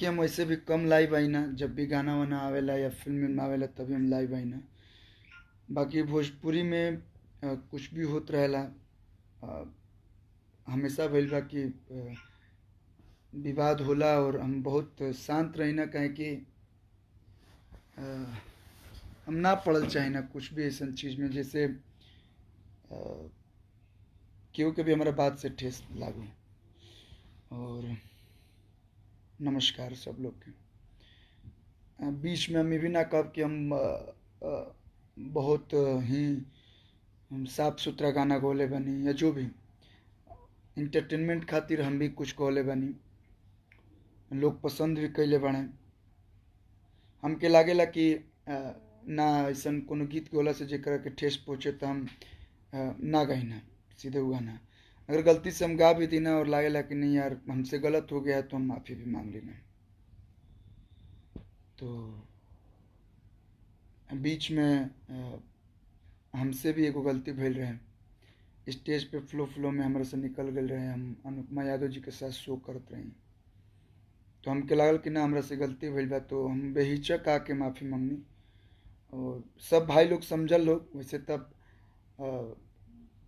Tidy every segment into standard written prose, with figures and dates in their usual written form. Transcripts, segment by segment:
कि हम वैसे भी कम लाइव आई ना, जब भी गाना वाना आवेला या फिल्म में आवेला तभी हम लाइव आई ना। बाकी भोजपुरी में कुछ भी होत रहेला। अ, हमेशा भइल बा कि विवाद होला और हम बहुत शांत रही ना, कहे कि अ, हम ना पड़ल चाहे ना कुछ भी ऐसा चीज़ में, जैसे केहू के भी हमारा बात से ठेस लागू। और नमस्कार सब लोग के। बीच में हम ये भी ना कहब कि हम बहुत ही हम साफ सुथरा गाना गौले बनी या जो भी इंटरटेनमेंट खातिर हम भी कुछ गौले बनी, लोग पसंद भी कैले बने। हमके लागेला कि ना ऐसा कोनो गीत गौला से जेकरा के ठेस पहुँचे तो हम ना गाई ना, सीधे वो गाना। अगर गलती से हम गा भी दी ना और लागेला कि नहीं यार हमसे गलत हो गया है तो हम माफ़ी भी मांग लेना। तो बीच में हमसे भी एगो गलती भइल रहे। स्टेज पे फ्लो में हमारे से निकल गए रहे, हम अनुपमा यादव जी के साथ शो करते रही। तो हमके लागल कि ना हमरा से गलती भइल बा, तो हम बेहिचक आके माफ़ी मांगनी। और सब भाई लोग समझल लोग, वैसे तब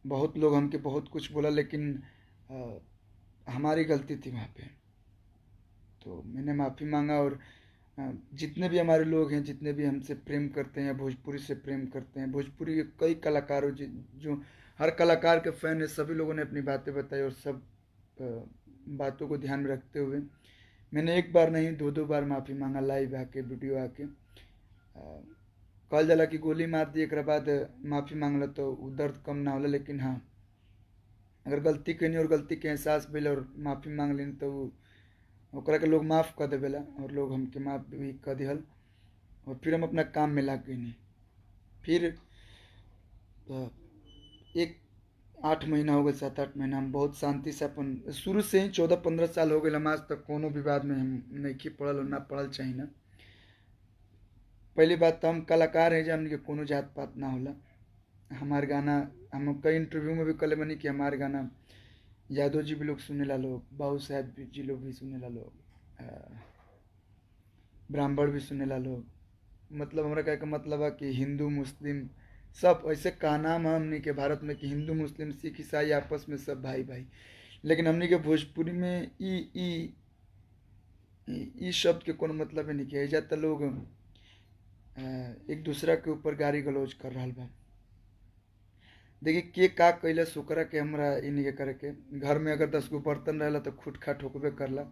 बहुत लोग हमके बहुत कुछ बोला, लेकिन हमारी गलती थी वहाँ पे। तो मैंने माफ़ी मांगा। और जितने भी हमारे लोग हैं, जितने भी हमसे प्रेम करते हैं, भोजपुरी से प्रेम करते हैं, भोजपुरी के कई कलाकारों जो हर कलाकार के फ़ैन है, सभी लोगों ने अपनी बातें बताई। और सब बातों को ध्यान में रखते हुए मैंने एक बार नहीं दो दो बार माफ़ी मांगा, लाइव आके वीडियो आके। कहल जाला कि गोली मार दी एक बाद माफ़ी मांगला तो वो दर्द कम ना होला, लेकिन हाँ अगर गलती कैनी और गलती के एहसास भइल और माफ़ी मांग लेनी तो ओकरा के लोग माफ़ कर देवेला, और लोग हमके माफ़ भी कर दिहल। और फिर हम अपना काम में लाग गईनी। फिर एक 8 महीना हो गए, 7-8 महीना हम बहुत शांति से अपन शुरू से ही 14-15 साल हो गए हम आज तक कोनो विवाद में हम नहीं पड़ल और ना पड़ल चाही ना। पहली बात तो हम कलाकार हैं, जो हमने के कोनो जात पात ना होला। हमार गाना हम कई इंटरव्यू में भी कले बनी कि हमार गाना यादव जी भी लोग सुने ला, लोग बाबू साहब जी लोग भी सुने ला, लोग ब्राह्मण भी सुने ला लोग। मतलब हमरा कहे का मतलब है कि हिंदू मुस्लिम सब ऐसे का नाम है हमने के भारत में कि हिंदू मुस्लिम सिख ईसाई आपस में सब भाई भाई। लेकिन हमने के भोजपुरी में ई शब्द के कोनो मतलब नहीं किया जाता। लोग एक दूसरा के ऊपर गाली गलौज कर रहा बा। देखिए के का कैला सुकरा के हमरा इ नहीं के करे के। घर में अगर 10 गो बर्तन रहेला तो खुट खाट होकबे करला।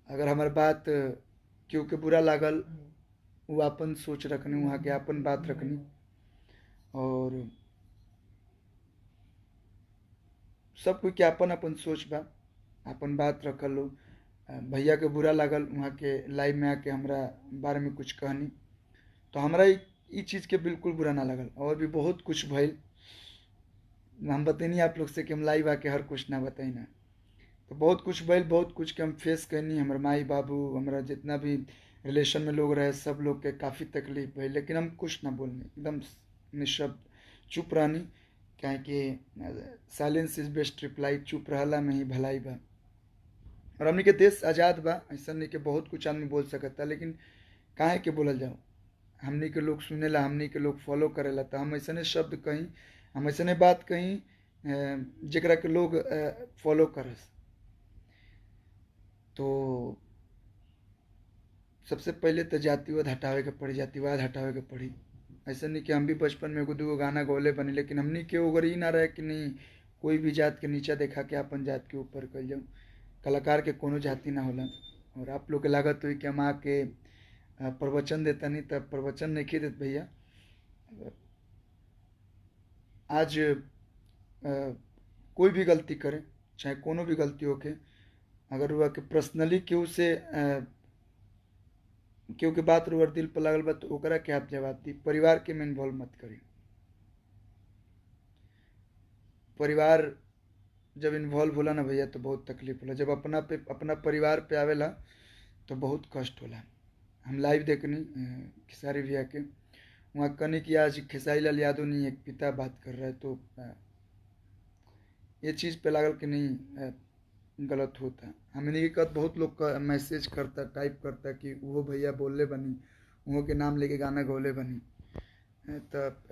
अगर हमार बात केहू के बुरा लागल, वो अपन सोच रखनी, वहाँ के अपन बात रखनी। और सब कोई के अपन अपन सोच बा, अपन बात रखल लो। भैया के बुरा लागल, वहाँ के लाइव में आके हमरा बारे में कुछ कहनी, तो हमरा ई चीज़ के बिल्कुल बुरा ना लगल। और भी बहुत कुछ भइल, हम बतैनी आप लोग से कि हम लाइव आके हर कुछ ना बताई ना। तो बहुत कुछ भइल, बहुत कुछ के हम फेस करनी। हमारे माई बाबू, हमारा जितना भी रिलेशन में लोग रहे, सब लोग के काफ़ी तकलीफ भइल, लेकिन हम कुछ ना बोलनी, एकदम निशब्द चुप रहनी। काहे कि साइलेंस इज बेस्ट रिप्लाई, चुप रहला में ही भलाई बा। और हमनी के देश आज़ाद बा, ऐसा नहीं कि बहुत कुछ आदमी बोल सकता, लेकिन काहे के बोलल जाओ। हमनी के लोग सुनेला, हमनी के लोग फॉलो करेला, तो हम ऐसने शब्द कहीं, हम ऐसने बात कहीं जेकरा के लोग फॉलो करस। तो सबसे पहले तो जातिवाद हटावे के पड़ी, जातिवाद हटावे के पड़ी। ऐसा नहीं कि हम भी बचपन में एगो दूगो गाना गौले बनी, लेकिन हमनी के अगर ई ना रहे कि नहीं कोई भी जात के नीचा देखा के अपन जात के ऊपर कर जाऊँ। कलाकार के कोनो जाति ना होला। और आप लोग के लागत हुई कि हम आके प्रवचन देता, नहीं तब प्रवचन नहीं देते भैया। आज कोई भी गलती करे, चाहे कोनो भी गलती होके, अगर वह के पर्सनली केहू से केहू के बात रुअर दिल पर लागल बा तो ओकरा के आप जवाब दी, परिवार के में इन्वॉल्व मत करी। परिवार जब इन्वॉल्व होला ना भैया तो बहुत तकलीफ होला। जब अपना पे अपना परिवार पे आवेला तो बहुत कष्ट होला। हम लाइव देखनी खेसारी भैया के, वहाँ कनी कि आज खेसारी लाल यादव नहीं एक पिता बात कर रहा है, तो ये चीज़ पे लागल कि नहीं गलत होता। हमने एक बहुत लोग का मैसेज करता, टाइप करता कि वो भैया बोलले बनी, वो के नाम लेके गाना गौले बनी। तब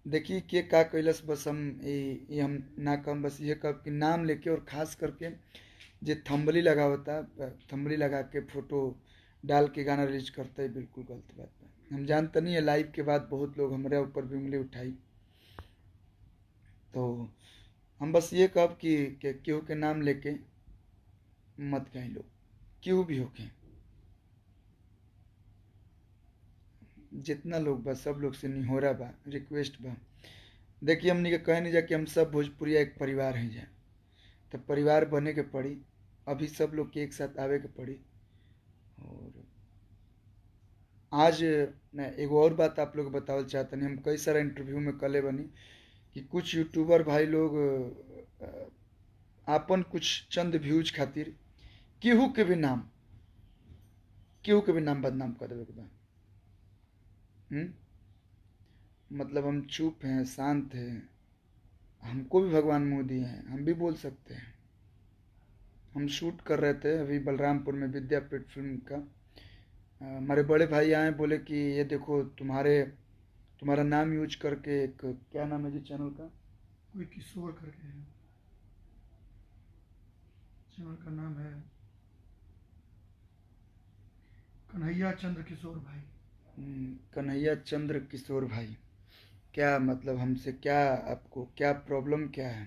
देखिए के का कैलस, बस हम ये हम ना कम, बस ये कब कि नाम लेके, और खास करके जे थंबली लगा होता, थंबली लगा के फोटो डाल के गाना रिलीज करता है, बिल्कुल गलत बात है। हम जानते नहीं है, लाइव के बाद बहुत लोग हमारे ऊपर भी उंगली उठाई। तो हम बस ये कब कि केहू के नाम लेके मत कहीं लोग, केहू भी होके, जितना लोग बा सब लोग से निहोरा बा, रिक्वेस्ट बा। देखिए हमनी के कहे नहीं जा कि हम सब भोजपुरिया एक परिवार हैं जा, तो परिवार बने के पड़ी, अभी सब लोग के एक साथ आवे के पड़ी। और आज मैं एगो और बात आप लोग बतावल चाहते हैं, हम कई सारा इंटरव्यू में कले बनी कि कुछ यूट्यूबर भाई लोग आपन कुछ चंद व्यूज खातिर केहू के भी नाम, केहू के भी नाम बदनाम कर देवे के बा। मतलब हम चुप हैं, शांत हैं, हमको भी भगवान मुँह दिए हैं, हम भी बोल सकते हैं। हम शूट कर रहे थे अभी बलरामपुर में विद्यापीठ फिल्म का। हमारे बड़े भाई आए, बोले कि ये देखो तुम्हारा नाम यूज करके, एक क्या नाम है जी चैनल का, कोई किशोर करके है, चैनल का नाम है कन्हैया चंद्र किशोर भाई। कन्हैया चंद्र किशोर भाई, क्या मतलब हमसे क्या, आपको क्या प्रॉब्लम क्या है?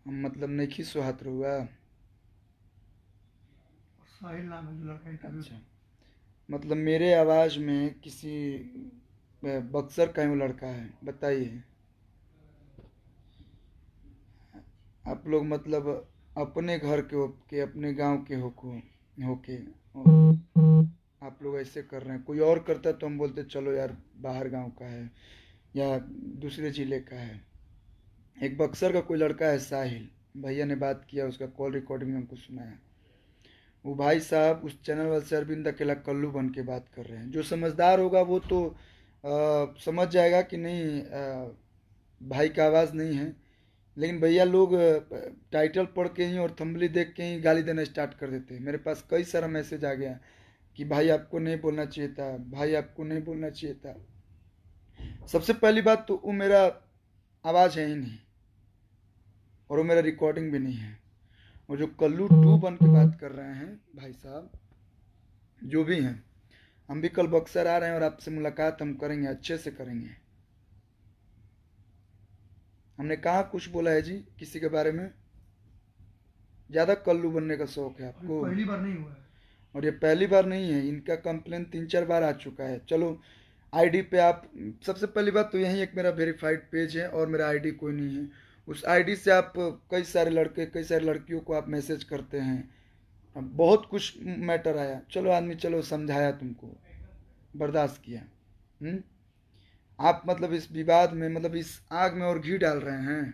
हम मतलब नहीं सुहात रहुआ। साहिल नाम है जो लड़का इंटरव्यू। अच्छा, मतलब मेरे आवाज़ में किसी बक्सर का ही लड़का है, बताइए। आप लोग मतलब अपने घर के अपने गांव के होके और आप लोग ऐसे कर रहे हैं। कोई और करता तो हम बोलते चलो यार बाहर गांव का है या दूसरे ज़िले का है। एक बक्सर का कोई लड़का है साहिल, भैया ने बात किया, उसका कॉल रिकॉर्डिंग में हमको सुनाया। वो भाई साहब उस चैनल वाले से अरविंद अकेला कल्लू बन के बात कर रहे हैं। जो समझदार होगा वो तो समझ जाएगा कि नहीं, भाई का आवाज़ नहीं है। लेकिन भैया लोग टाइटल पढ़ के ही और थंबली देख के ही गाली देना स्टार्ट कर देते हैं। मेरे पास कई सारा मैसेज आ गया कि भाई आपको नहीं बोलना चाहिए था, भाई आपको नहीं बोलना चाहिए था। सबसे पहली बात तो वो मेरा आवाज़ है ही नहीं, और वो मेरा रिकॉर्डिंग भी नहीं है। और जो कल्लू टू बन के बात कर रहे हैं भाई साहब, जो भी हैं, हम भी कल बक्सर आ रहे हैं और आपसे मुलाकात हम करेंगे, अच्छे से करेंगे। हमने कहाँ कुछ बोला है जी किसी के बारे में? ज़्यादा कल्लू बनने का शौक है आपको? पहली बार नहीं हुआ है। और ये पहली बार नहीं है, इनका कंप्लेन 3-4 बार आ चुका है। चलो आईडी पे आप, सबसे पहली बात तो यही एक मेरा वेरीफाइड पेज है और मेरा आईडी कोई नहीं है। उस आईडी से आप कई सारे लड़के कई सारी लड़कियों को आप मैसेज करते हैं। अब बहुत कुछ मैटर आया, चलो आदमी चलो समझाया, तुमको बर्दाश्त किया। आप मतलब इस विवाद में, मतलब इस आग में और घी डाल रहे हैं।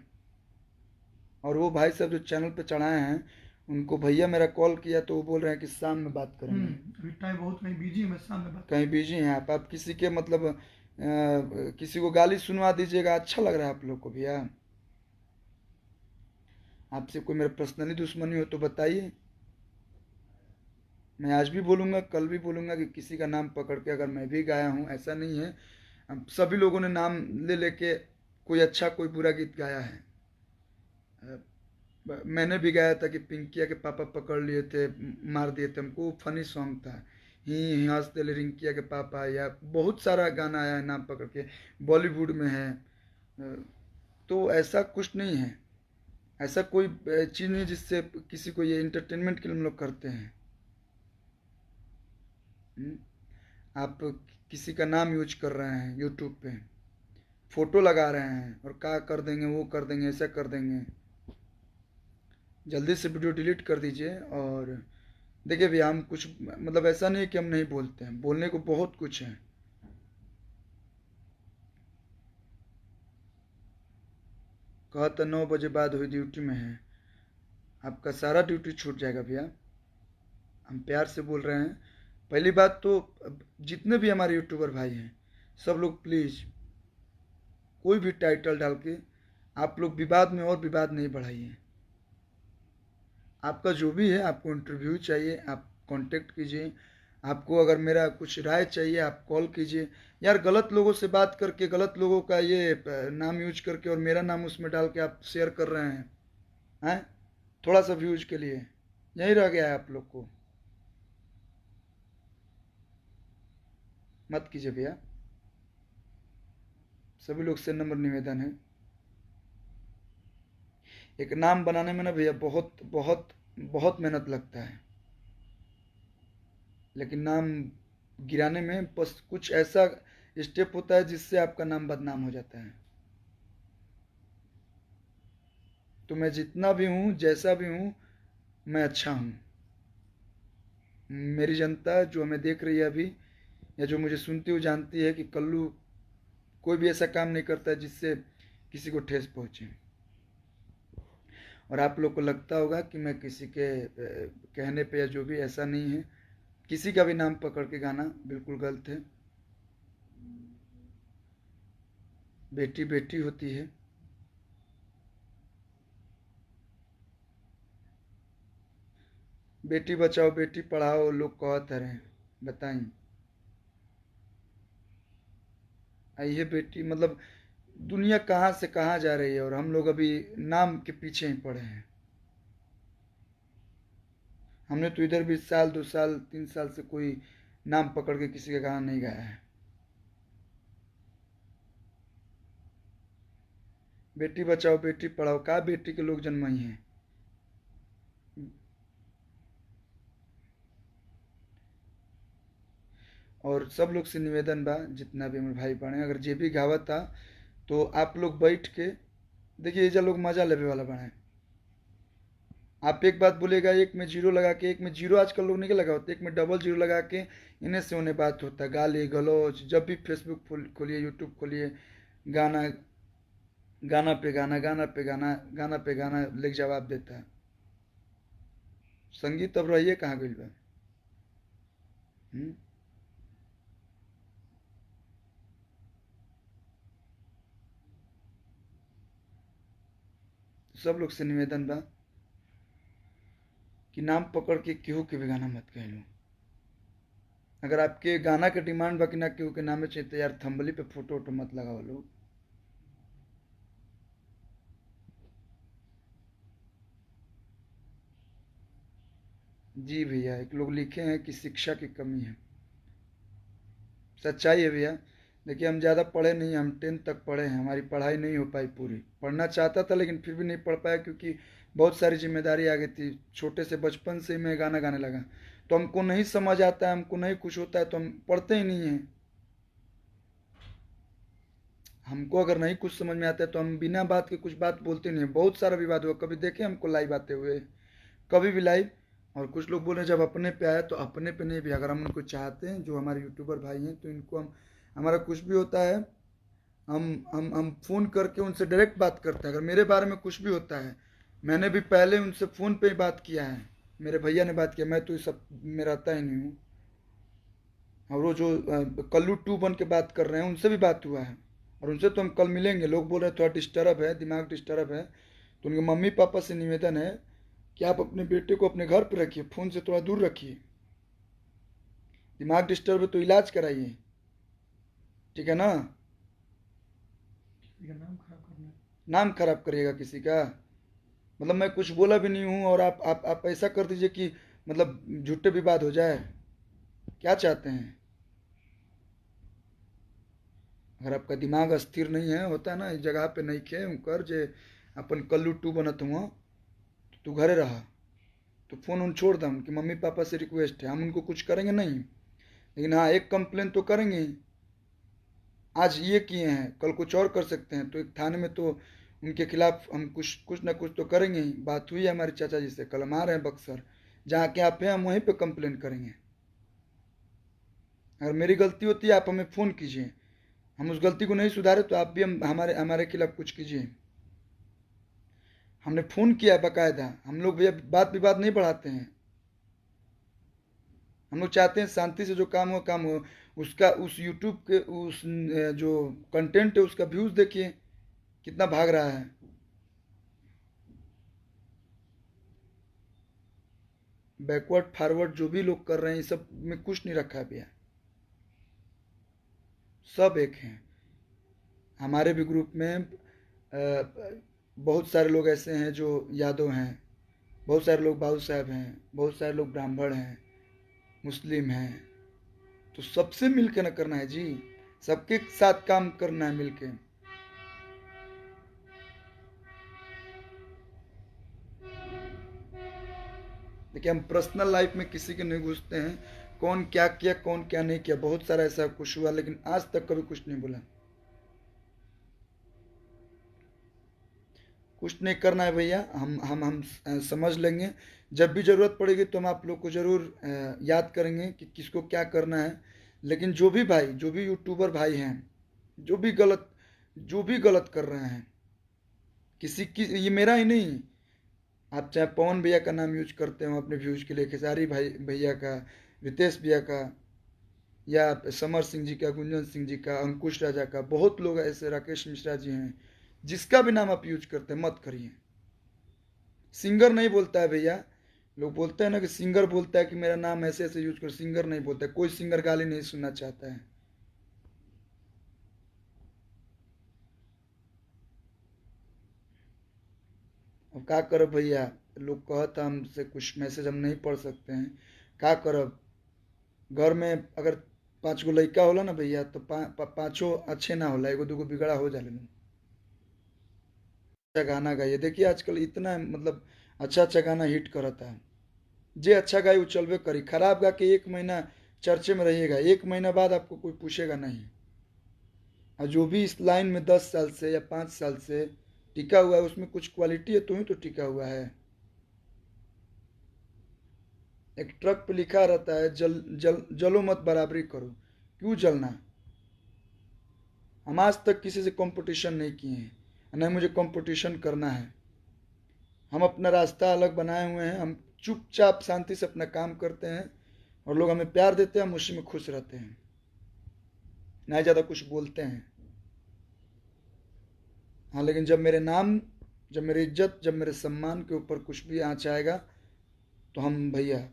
और वो भाई साहब जो चैनल पे चढ़ाए हैं, उनको भैया मेरा कॉल किया तो वो बोल रहे हैं कि शाम में बात करेंगे। अभी टाइम बहुत कहीं बिजी है, मैं शाम में बात कहीं बिजी हैं आप किसी के मतलब किसी को गाली सुनवा दीजिएगा, अच्छा लग रहा है आप लोग को भैया? आपसे कोई मेरा पर्सनली दुश्मनी हो तो बताइए। मैं आज भी बोलूँगा, कल भी बोलूँगा कि किसी का नाम पकड़ के, अगर मैं भी गाया हूँ, ऐसा नहीं है, हम सभी लोगों ने नाम ले लेके कोई अच्छा कोई बुरा गीत गाया है। मैंने भी गाया था कि पिंकिया के पापा पकड़ लिए थे, मार दिए थे हमको, फनी सॉन्ग था, ही हंस दिले रिंकिया के पापा, या बहुत सारा गाना आया है नाम पकड़ के, बॉलीवुड में है। तो ऐसा कुछ नहीं है, ऐसा कोई चीज़ नहीं जिससे किसी को, ये इंटरटेनमेंट के लिए हम लोग करते हैं। आप किसी का नाम यूज कर रहे हैं यूट्यूब पे, फोटो लगा रहे हैं और क्या कर देंगे, वो कर देंगे, ऐसा कर देंगे। जल्दी से वीडियो डिलीट कर दीजिए। और देखिए भैया, हम कुछ मतलब ऐसा नहीं है कि हम नहीं बोलते हैं, बोलने को बहुत कुछ है। कहा तो 9 बजे बाद हुई ड्यूटी में है, आपका सारा ड्यूटी छूट जाएगा भैया। हम प्यार से बोल रहे हैं। पहली बात तो जितने भी हमारे यूट्यूबर भाई हैं, सब लोग प्लीज़ कोई भी टाइटल डाल के आप लोग विवाद में और विवाद नहीं बढ़ाइए। आपका जो भी है, आपको इंटरव्यू चाहिए आप कांटेक्ट कीजिए, आपको अगर मेरा कुछ राय चाहिए आप कॉल कीजिए। यार गलत लोगों से बात करके, गलत लोगों का ये नाम यूज करके और मेरा नाम उसमें डाल के आप शेयर कर रहे हैं थोड़ा सा व्यूज के लिए, यही रह गया है आप लोग को। मत कीजिए भैया, सभी लोग से नम्र निवेदन है। एक नाम बनाने में ना भैया बहुत बहुत बहुत मेहनत लगता है, लेकिन नाम गिराने में बस कुछ ऐसा स्टेप होता है जिससे आपका नाम बदनाम हो जाता है। तो मैं जितना भी हूँ, जैसा भी हूँ, मैं अच्छा हूँ। मेरी जनता जो हमें देख रही है अभी, या जो मुझे सुनती हुई जानती है कि कल्लू कोई भी ऐसा काम नहीं करता है जिससे किसी को ठेस पहुँचे। और आप लोग को लगता होगा कि मैं किसी के कहने पे या जो भी, ऐसा नहीं है। किसी का भी नाम पकड़ के गाना बिल्कुल गलत है। बेटी बेटी होती है। बेटी बचाओ बेटी पढ़ाओ लोग कहते रहे, बताई आइए बेटी, मतलब दुनिया कहाँ से कहाँ जा रही है और हम लोग अभी नाम के पीछे ही पड़े हैं। हमने तो इधर भी साल 2 साल 3 साल से कोई नाम पकड़ के किसी का गाना नहीं गाया है। बेटी बचाओ बेटी पढ़ाओ, का बेटी के लोग जन्म ही हैं। और सब लोग से निवेदन बा, जितना भी हमारे भाई बहन अगर जे भी गावत था, तो आप लोग बैठ के देखिए, ये जो लोग मजा लेवे वाला बना। आप एक बात बोलेगा, एक में जीरो लगा के, एक में जीरो आजकल लोग नहीं लगा होते, एक में डबल जीरो लगा के इन्हें से उन्हें बात होता है। गाली गलौज, जब भी फेसबुक खोलिए, यूट्यूब खोलिए, गाना गाना पे गाना, गाना पे गाना, गाना पे गाना लेके जवाब देता है। संगीत अब रहिए कहाँ गई बा। हम्म? सब लोग से निवेदन बा कि नाम पकड़ के केहू के भी गाना मत कहलू। अगर आपके गाना के डिमांड बा कि ना केहू के नामे चाहिए, तो यार थंबली पे फोटो वोटो मत लगाओ लोग। जी भैया, एक लोग लिखे हैं कि शिक्षा की कमी है। सच्चाई है भैया। देखिए हम ज़्यादा पढ़े नहीं, हम 10th तक पढ़े हैं, हमारी पढ़ाई नहीं हो पाई पूरी। पढ़ना चाहता था लेकिन फिर भी नहीं पढ़ पाया, क्योंकि बहुत सारी जिम्मेदारी आ गई थी। छोटे से बचपन से ही मैं गाना गाने लगा, तो हमको नहीं समझ आता है, हमको नहीं कुछ होता है, तो हम पढ़ते ही नहीं हैं। हमको अगर नहीं कुछ समझ में आता है तो हम बिना बात के कुछ बात बोलते नहीं हैं। बहुत सारा विवाद हुआ, कभी देखे हमको लाइव आते हुए, कभी भी लाइव। और कुछ लोग बोल रहे हैं जब अपने पे आया, तो अपने पे नहीं भी, अगर हम उनको चाहते हैं, जो हमारे यूट्यूबर भाई हैं, तो इनको हम, हमारा कुछ भी होता है, हम फ़ोन करके उनसे डायरेक्ट बात करते हैं। अगर मेरे बारे में कुछ भी होता है, मैंने भी पहले उनसे फ़ोन पे ही बात किया है, मेरे भैया ने बात किया, मैं तो ये सब में रहता ही नहीं हूँ। और वो जो कल्लू 2 बन के बात कर रहे हैं, उनसे भी बात हुआ है, और उनसे तो हम कल मिलेंगे। लोग बोल रहे हैं थोड़ा डिस्टर्ब है, दिमाग डिस्टर्ब है, तो उनके मम्मी पापा से निवेदन है कि आप अपने बेटे को अपने घर पर रखिए, फ़ोन से थोड़ा दूर रखिए। दिमाग डिस्टर्ब है तो इलाज कराइए, ठीक है ना। किसी का नाम खराब करना। नाम खराब करिएगा किसी का, मतलब मैं कुछ बोला भी नहीं हूँ और आप ऐसा कर दीजिए कि मतलब झूठे विवाद हो जाए। क्या चाहते हैं? अगर आपका दिमाग अस्थिर नहीं है, होता है ना, इस जगह पे नहीं खे कर जे अपन कल्लू 2 बनत हुआ, तो तू घरे रहा। तो फ़ोन उन छोड़ दम कि मम्मी पापा से रिक्वेस्ट है, हम उनको कुछ करेंगे नहीं, लेकिन हाँ एक कंप्लेन तो करेंगे ही। आज ये किए हैं, कल कुछ और कर सकते हैं, तो एक थाने में तो उनके खिलाफ हम कुछ कुछ ना कुछ तो करेंगे ही। बात हुई है हमारे चाचा जी से, कल हम आ रहे हैं बक्सर, जहाँ के आप हैं हम वहीं पे कंप्लेन करेंगे। अगर मेरी गलती होती है, आप हमें फ़ोन कीजिए, हम उस गलती को नहीं सुधारे तो आप भी हम हमारे हमारे खिलाफ कुछ कीजिए। हमने फ़ोन किया है बाकायदा, हम लोग भैया बात विवाद नहीं बढ़ाते हैं। हम लोग चाहते हैं शांति से जो काम हो काम हो। उसका उस यूट्यूब के उस जो कंटेंट है उसका व्यूज़ देखिए कितना भाग रहा है। बैकवर्ड फॉरवर्ड जो भी लोग कर रहे हैं, ये सब में कुछ नहीं रखा भैया, सब एक हैं। हमारे भी ग्रुप में बहुत सारे लोग ऐसे हैं जो यादव हैं, बहुत सारे लोग बाबू साहब हैं, बहुत सारे लोग ब्राह्मण हैं, मुस्लिम हैं। तो सबसे मिलकर न करना है जी, सबके साथ काम करना है मिलके। देखिए, हम पर्सनल लाइफ में किसी के नहीं घुसते हैं, कौन क्या किया कौन क्या नहीं किया, बहुत सारा ऐसा कुछ हुआ, लेकिन आज तक कभी कुछ नहीं बोला। कुछ नहीं करना है भैया, हम समझ लेंगे। जब भी ज़रूरत पड़ेगी तो हम आप लोग को ज़रूर याद करेंगे कि किसको क्या करना है। लेकिन जो भी भाई, जो भी यूट्यूबर भाई हैं, जो भी गलत कर रहे हैं, किसी की, ये मेरा ही नहीं, आप चाहे पवन भैया का नाम यूज करते हो अपने व्यूज के लिए, खेसारी भाई भैया का, रितेश भैया का, या समर सिंह जी का, गुंजन सिंह जी का, अंकुश राजा का, बहुत लोग ऐसे, राकेश मिश्रा जी हैं, जिसका भी नाम आप यूज करते हैं मत करिए। सिंगर नहीं बोलता है भैया, लोग बोलते हैं ना कि सिंगर बोलता है कि मेरा नाम ऐसे ऐसे यूज कर, सिंगर नहीं बोलता है, कोई सिंगर गाली नहीं सुनना चाहता है। अब क्या करब भैया, लोग कहता हमसे कुछ मैसेज हम नहीं पढ़ सकते हैं, क्या करब। घर में अगर 5 गो लड़का होला ना भैया, तो पाँचों अच्छे ना होला, एगो दूगो बिगड़ा हो जाले। अच्छा गाना गाइए, देखिए आजकल इतना मतलब अच्छा अच्छा गाना हिट करता है। जे अच्छा गाए वो चलबे करी, खराब गा के 1 महीना चर्चे में रहिएगा, 1 महीना बाद आपको कोई पूछेगा नहीं। और जो भी इस लाइन में 10 साल से या 5 साल से टिका हुआ है, उसमें कुछ क्वालिटी है तो ही तो टिका हुआ है। एक ट्रक पे लिखा रहता है, जलो मत बराबरी करो। क्यों जलना। हम आज तक किसी से कंपटीशन नहीं किए हैं, नहीं मुझे कंपटीशन करना है। हम अपना रास्ता अलग बनाए हुए हैं, हम चुपचाप शांति से अपना काम करते हैं, और लोग हमें प्यार देते हैं, हम उसी में खुश रहते हैं, ना ज़्यादा कुछ बोलते हैं। हाँ, लेकिन जब मेरे नाम, जब मेरी इज्जत, जब मेरे सम्मान के ऊपर कुछ भी आँच आएगा, तो हम भैया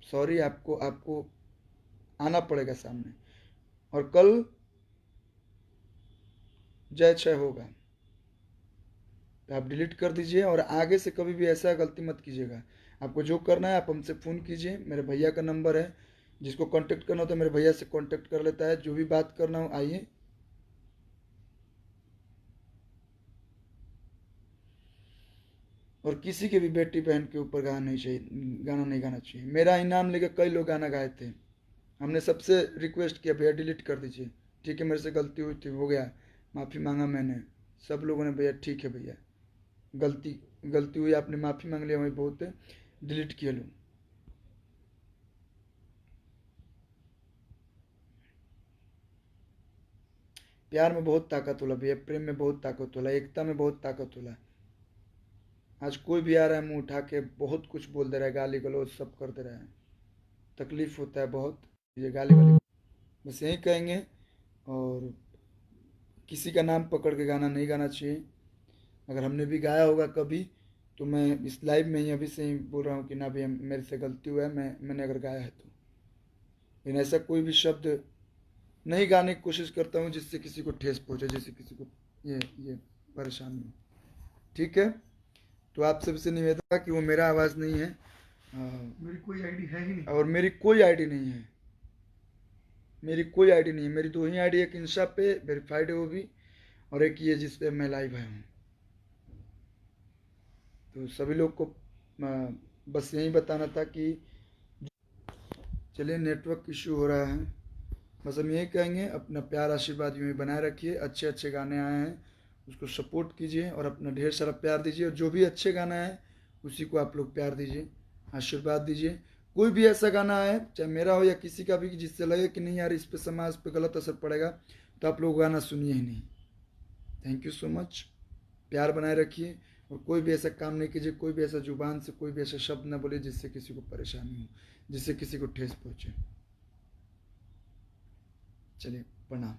सॉरी, आपको आपको आना पड़ेगा सामने, और कल जय छय होगा। तो आप डिलीट कर दीजिए, और आगे से कभी भी ऐसा गलती मत कीजिएगा। आपको जो करना है आप हमसे फ़ोन कीजिए, मेरे भैया का नंबर है, जिसको कांटेक्ट करना हो तो मेरे भैया से कांटेक्ट कर लेता है, जो भी बात करना हो आइए। और किसी के भी बेटी बहन के ऊपर गाना नहीं चाहिए, गाना नहीं गाना चाहिए। मेरा इनाम लेकर कई लोग गाना गाए थे, हमने सबसे रिक्वेस्ट किया भैया डिलीट कर दीजिए, ठीक है मेरे से गलती हुई थी, हो गया, माफ़ी मांगा मैंने। सब लोगों ने भैया ठीक है भैया, गलती गलती हुई, आपने माफ़ी मांग लिया, हमें बहुत है, डिलीट किए लो। प्यार में बहुत ताकत होला भैया, प्रेम में बहुत ताकत होला, एकता में बहुत ताकत होला। आज कोई भी आ रहा है मुंह उठा के बहुत कुछ बोल दे रहा है, गाली गलौज सब कर दे रहा है, तकलीफ होता है बहुत, ये गाली वाली बस यही कहेंगे। और किसी का नाम पकड़ के गाना नहीं गाना चाहिए। अगर हमने भी गाया होगा कभी, तो मैं इस लाइव में ही अभी से ही बोल रहा हूँ कि ना भैया मेरे से गलती हुआ है, मैंने अगर गाया है तो। लेकिन ऐसा कोई भी शब्द नहीं गाने की कोशिश करता हूँ जिससे किसी को ठेस पहुँचे, जिससे किसी को ये परेशानी हो। ठीक है, तो आप सबसे निवेदन है कि वो मेरा आवाज़ नहीं है, मेरी कोई आईडी है ही नहीं, और मेरी कोई आईडी नहीं है, मेरी कोई आईडी नहीं है। मेरी 2 ही आईडी, एक इंस्टा पे वेरीफाइड है वो भी, और एक ये जिस पे मैं लाइव आया हूँ। तो सभी लोग को बस यही बताना था कि चलिए नेटवर्क इशू हो रहा है, बस हम यही कहेंगे अपना प्यार आशीर्वाद यूँ ही बनाए रखिए। अच्छे अच्छे गाने आए हैं उसको सपोर्ट कीजिए, और अपना ढेर सारा प्यार दीजिए, और जो भी अच्छे गाना है उसी को आप लोग प्यार दीजिए, आशीर्वाद दीजिए। कोई भी ऐसा गाना है चाहे मेरा हो या किसी का भी, जिससे लगे कि नहीं यार इस पे समाज पे गलत असर पड़ेगा, तो आप लोग गाना सुनिए ही नहीं। थैंक यू सो मच, प्यार बनाए रखिए, और कोई भी ऐसा काम नहीं कीजिए, कोई भी ऐसा जुबान से कोई भी ऐसा शब्द ना बोलिए जिससे किसी को परेशानी हो, जिससे किसी को ठेस पहुँचे। चलिए, प्रणाम।